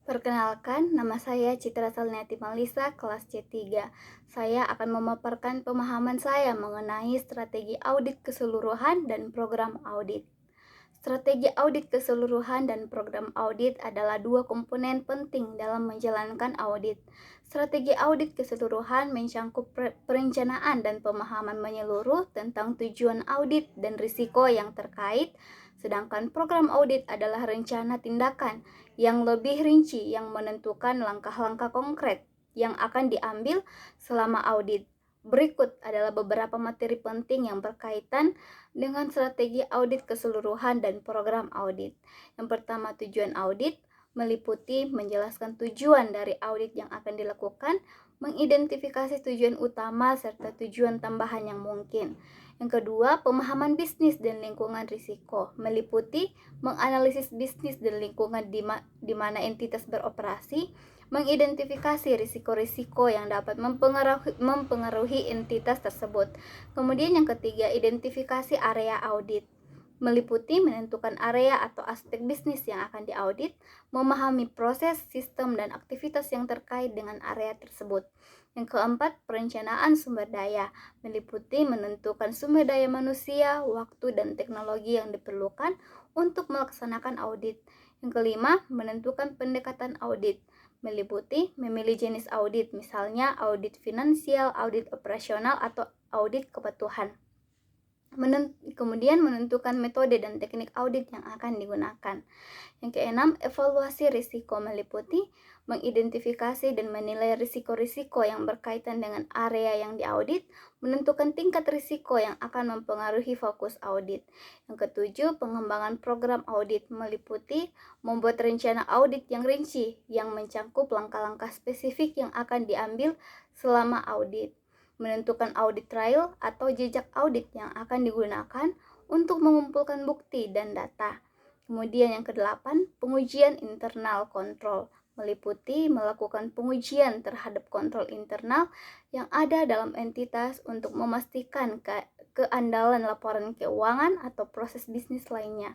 Perkenalkan, nama saya Citra Salniati Malisa, kelas C3. Saya akan memaparkan pemahaman saya mengenai strategi audit keseluruhan dan program audit. Strategi audit keseluruhan dan program audit adalah dua komponen penting dalam menjalankan audit. Strategi audit keseluruhan mencangkup perencanaan dan pemahaman menyeluruh tentang tujuan audit dan risiko yang terkait, sedangkan program audit adalah rencana tindakan yang lebih rinci yang menentukan langkah-langkah konkret yang akan diambil selama audit. Berikut adalah beberapa materi penting yang berkaitan dengan strategi audit keseluruhan dan program audit. Yang pertama, tujuan audit meliputi menjelaskan tujuan dari audit yang akan dilakukan, mengidentifikasi tujuan utama serta tujuan tambahan yang mungkin. Yang kedua, pemahaman bisnis dan lingkungan risiko meliputi menganalisis bisnis dan lingkungan di mana entitas beroperasi, mengidentifikasi risiko-risiko yang dapat mempengaruhi entitas tersebut. Kemudian yang ketiga, identifikasi area audit meliputi menentukan area atau aspek bisnis yang akan diaudit, memahami proses, sistem, dan aktivitas yang terkait dengan area tersebut. Yang keempat, perencanaan sumber daya meliputi menentukan sumber daya manusia, waktu, dan teknologi yang diperlukan untuk melaksanakan audit. Yang kelima, menentukan pendekatan audit meliputi memilih jenis audit, misalnya audit finansial, audit operasional, atau audit kepatuhan. Kemudian menentukan metode dan teknik audit yang akan digunakan. Yang keenam, evaluasi risiko meliputi mengidentifikasi dan menilai risiko-risiko yang berkaitan dengan area yang diaudit, menentukan tingkat risiko yang akan mempengaruhi fokus audit. Yang ketujuh, pengembangan program audit meliputi membuat rencana audit yang rinci yang mencangkup langkah-langkah spesifik yang akan diambil selama audit. Menentukan audit trail atau jejak audit yang akan digunakan untuk mengumpulkan bukti dan data. Kemudian yang kedelapan, pengujian internal kontrol meliputi melakukan pengujian terhadap kontrol internal yang ada dalam entitas untuk memastikan keandalan laporan keuangan atau proses bisnis lainnya.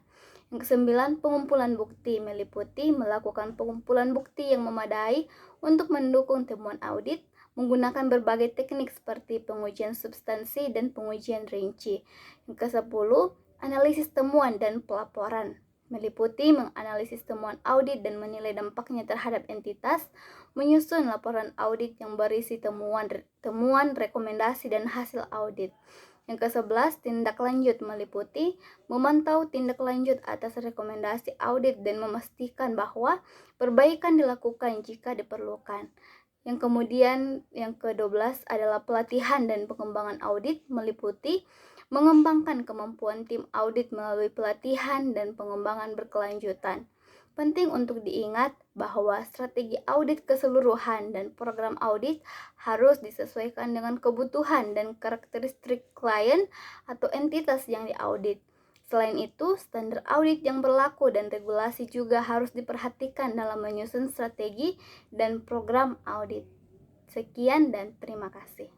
Yang kesembilan, pengumpulan bukti meliputi melakukan pengumpulan bukti yang memadai untuk mendukung temuan audit menggunakan berbagai teknik seperti pengujian substansi dan pengujian rinci. Yang kesepuluh, analisis temuan dan pelaporan meliputi menganalisis temuan audit dan menilai dampaknya terhadap entitas, menyusun laporan audit yang berisi temuan, rekomendasi, dan hasil audit. Yang ke-11, tindak lanjut meliputi memantau tindak lanjut atas rekomendasi audit dan memastikan bahwa perbaikan dilakukan jika diperlukan. Yang kemudian yang ke-12 adalah pelatihan dan pengembangan audit meliputi mengembangkan kemampuan tim audit melalui pelatihan dan pengembangan berkelanjutan. Penting untuk diingat bahwa strategi audit keseluruhan dan program audit harus disesuaikan dengan kebutuhan dan karakteristik klien atau entitas yang diaudit. Selain itu, standar audit yang berlaku dan regulasi juga harus diperhatikan dalam menyusun strategi dan program audit. Sekian dan terima kasih.